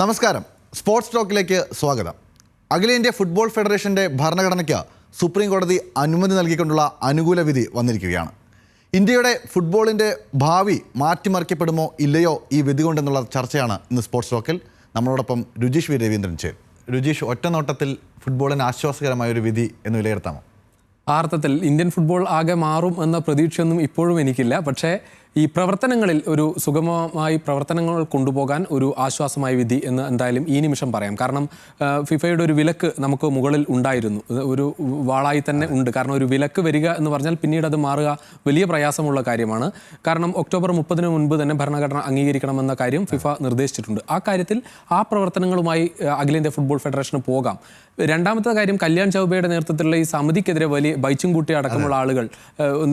നമസ്കാരം. സ്പോർട്സ് ടോക്കിലേക്ക് സ്വാഗതം. അഖിലേന്ത്യാ ഫുട്ബോൾ ഫെഡറേഷൻ്റെ ഭരണഘടനയ്ക്ക് സുപ്രീം കോടതി അനുമതി നൽകിക്കൊണ്ടുള്ള അനുകൂല വിധി വന്നിരിക്കുകയാണ്. ഇന്ത്യയുടെ ഫുട്ബോളിൻ്റെ ഭാവി മാറ്റിമറിക്കപ്പെടുമോ ഇല്ലയോ ഈ വിധി കൊണ്ടെന്നുള്ള ചർച്ചയാണ് ഇന്ന് സ്പോർട്സ് ടോക്കിൽ. നമ്മളോടൊപ്പം രുജീഷ് വി രവീന്ദ്രൻ ചേരും. രുജീഷ്, ഒറ്റനോട്ടത്തിൽ ഫുട്ബോളിന് ആശ്വാസകരമായ ഒരു വിധി എന്ന് വിലയിരുത്താമോ? ആ അർത്ഥത്തിൽ ഇന്ത്യൻ ഫുട്ബോൾ ആകെ മാറും എന്ന പ്രതീക്ഷയൊന്നും ഇപ്പോഴും എനിക്കില്ല. പക്ഷേ ഈ പ്രവർത്തനങ്ങളിൽ ഒരു സുഗമമായി പ്രവർത്തനങ്ങൾ കൊണ്ടുപോകാൻ ഒരു ആശ്വാസമായ വിധി എന്ന് എന്തായാലും ഈ നിമിഷം പറയാം. കാരണം ഫിഫയുടെ ഒരു വിലക്ക് നമുക്ക് മുകളിൽ ഉണ്ടായിരുന്നു, ഒരു വാളായി തന്നെ ഉണ്ട്. കാരണം ഒരു വിലക്ക് വരിക എന്ന് പറഞ്ഞാൽ പിന്നീട് അത് മാറുക വലിയ പ്രയാസമുള്ള കാര്യമാണ്. കാരണം ഒക്ടോബർ 30 മുൻപ് തന്നെ ഭരണഘടന അംഗീകരിക്കണമെന്ന കാര്യം ഫിഫ നിർദ്ദേശിച്ചിട്ടുണ്ട്. ആ കാര്യത്തിൽ ആ പ്രവർത്തനങ്ങളുമായി അഖിലേന്ത്യാ ഫുട്ബോൾ ഫെഡറേഷന് പോകാം. രണ്ടാമത്തെ കാര്യം, കല്യാൺ ചൗബയുടെ നേതൃത്വത്തിലുള്ള ഈ സമിതിക്കെതിരെ വലിയ ബൈച്ചുംകുട്ടി അടക്കമുള്ള ആളുകൾ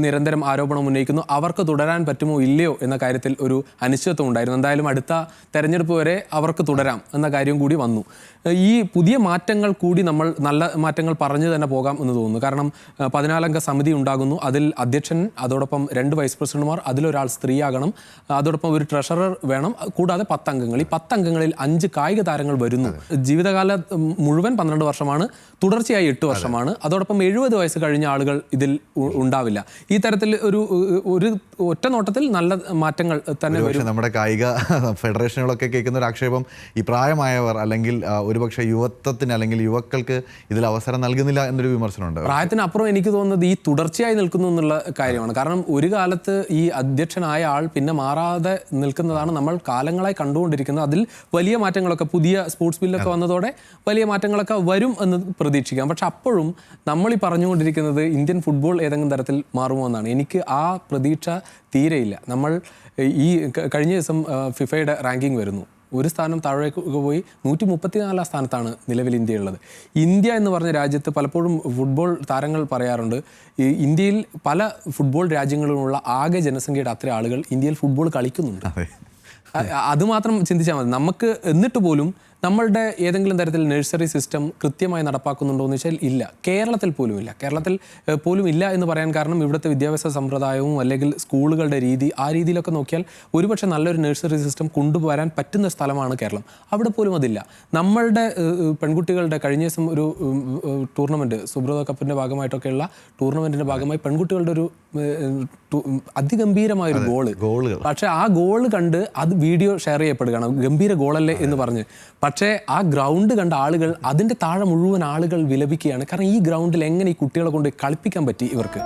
നിരന്തരം ആരോപണം ഉന്നയിക്കുന്നു. അവർക്ക് തുടരാൻ പറ്റുമോ ഇല്ലയോ എന്ന കാര്യത്തിൽ ഒരു അനിശ്ചിതത്വം ഉണ്ടായിരുന്നു. എന്തായാലും അടുത്ത തെരഞ്ഞെടുപ്പ് വരെ അവർക്ക് തുടരാം എന്ന കാര്യം കൂടി വന്നു. ഈ പുതിയ മാറ്റങ്ങൾ കൂടി നമ്മൾ നല്ല മാറ്റങ്ങൾ പറഞ്ഞു തന്നെ പോകാം എന്ന് തോന്നുന്നു. കാരണം 14 അംഗ സമിതി ഉണ്ടാകുന്നു. അതിൽ അധ്യക്ഷൻ, അതോടൊപ്പം 2 വൈസ് പ്രസിഡന്റുമാർ, അതിലൊരാൾ സ്ത്രീയാകണം, അതോടൊപ്പം ഒരു ട്രഷറർ വേണം, കൂടാതെ 10 അംഗങ്ങൾ. ഈ 10 അംഗങ്ങളിൽ 5 കായിക താരങ്ങൾ വരുന്നു. ജീവിതകാല മുഴുവൻ 12 വർഷമാണ്, തുടർച്ചയായി 8 വർഷമാണ്. അതോടൊപ്പം 70 വയസ്സ് കഴിഞ്ഞ ആളുകൾ ഇതിൽ ഉണ്ടാവില്ല. ഈ തരത്തിൽ ഒരു ഒറ്റ നോട്ടത്തിൽ നല്ല മാറ്റങ്ങൾ തന്നെ വരും. നമ്മുടെ കായിക ഫെഡറേഷനുകളൊക്കെ കേൾക്കുന്ന ഒരു ആക്ഷേപം, ഈ പ്രായമായവർ അല്ലെങ്കിൽ ഒരുപക്ഷെ യുവത്വത്തിന് അല്ലെങ്കിൽ യുവാക്കൾക്ക് ഇതിൽ അവസരം നൽകുന്നില്ല എന്നൊരു വിമർശനമുണ്ട്. പ്രായത്തിനപ്പുറം എനിക്ക് തോന്നുന്നത് ഈ തുടർച്ചയായി നിൽക്കുന്നു എന്നുള്ള കാര്യമാണ്. കാരണം ഒരു കാലത്ത് ഈ അധ്യക്ഷനായ ആൾ പിന്നെ മാറാതെ നിൽക്കുന്നതാണ് നമ്മൾ കാലങ്ങളായി കണ്ടുകൊണ്ടിരിക്കുന്നത്. അതിൽ വലിയ മാറ്റങ്ങളൊക്കെ, പുതിയ സ്പോർട്സ് ബില്ലൊക്കെ വന്നതോടെ വലിയ മാറ്റങ്ങളൊക്കെ വരും എന്ന് പ്രതീക്ഷിക്കാം. പക്ഷെ അപ്പോഴും നമ്മൾ ഈ പറഞ്ഞുകൊണ്ടിരിക്കുന്നത് ഇന്ത്യൻ ഫുട്ബോൾ ഏതെങ്കിലും തരത്തിൽ മാറുമോ എന്നാണ്. എനിക്ക് ആ പ്രതീക്ഷ തീരെയില്ല. നമ്മൾ ഈ കഴിഞ്ഞ ദിവസം ഫിഫയുടെ റാങ്കിങ് വരുന്നു. ഒരു സ്ഥാനം താഴേക്ക് പോയി 134 സ്ഥാനത്താണ് നിലവിൽ ഇന്ത്യയുള്ളത്. ഇന്ത്യ എന്ന് പറഞ്ഞ രാജ്യത്ത് പലപ്പോഴും ഫുട്ബോൾ താരങ്ങൾ പറയാറുണ്ട്, ഇന്ത്യയിൽ പല ഫുട്ബോൾ രാജ്യങ്ങളിലുള്ള ആകെ ജനസംഖ്യയുടെ അത്ര ആളുകൾ ഇന്ത്യയിൽ ഫുട്ബോൾ കളിക്കുന്നുണ്ട്. അതുമാത്രം ചിന്തിച്ചാൽ മതി. നമുക്ക് എന്നിട്ട് പോലും നമ്മളുടെ ഏതെങ്കിലും തരത്തിൽ നഴ്സറി സിസ്റ്റം കൃത്യമായി നടപ്പാക്കുന്നുണ്ടോ എന്ന് വെച്ചാൽ ഇല്ല. കേരളത്തിൽ പോലും ഇല്ല എന്ന് പറയാൻ കാരണം ഇവിടുത്തെ വിദ്യാഭ്യാസ സമ്പ്രദായവും അല്ലെങ്കിൽ സ്കൂളുകളുടെ രീതി, ആ രീതിയിലൊക്കെ നോക്കിയാൽ ഒരുപക്ഷെ നല്ലൊരു നഴ്സറി സിസ്റ്റം കൊണ്ടുവരാൻ പറ്റുന്ന സ്ഥലമാണ് കേരളം. അവിടെ പോലും അതില്ല. നമ്മളുടെ പെൺകുട്ടികളുടെ കഴിഞ്ഞ ദിവസം ഒരു ടൂർണമെൻറ്റ്, സുബ്രത കപ്പിൻ്റെ ഭാഗമായിട്ടൊക്കെയുള്ള ടൂർണമെൻറ്റിൻ്റെ ഭാഗമായി പെൺകുട്ടികളുടെ ഒരു അതിഗംഭീരമായൊരു ഗോള്. പക്ഷേ ആ ഗോള് കണ്ട് അത് വീഡിയോ ഷെയർ ചെയ്യപ്പെടുകയാണ്, ഗംഭീര ഗോളല്ലേ എന്ന് പറഞ്ഞ്. പക്ഷേ ആ ഗ്രൗണ്ട് കണ്ട ആളുകൾ, അതിൻ്റെ താഴെ മുഴുവൻ ആളുകൾ വിലപിക്കുകയാണ്. കാരണം ഈ ഗ്രൗണ്ടിൽ എങ്ങനെ ഈ കുട്ടികളെ കൊണ്ട് കളിപ്പിക്കാൻ പറ്റി ഇവർക്ക്?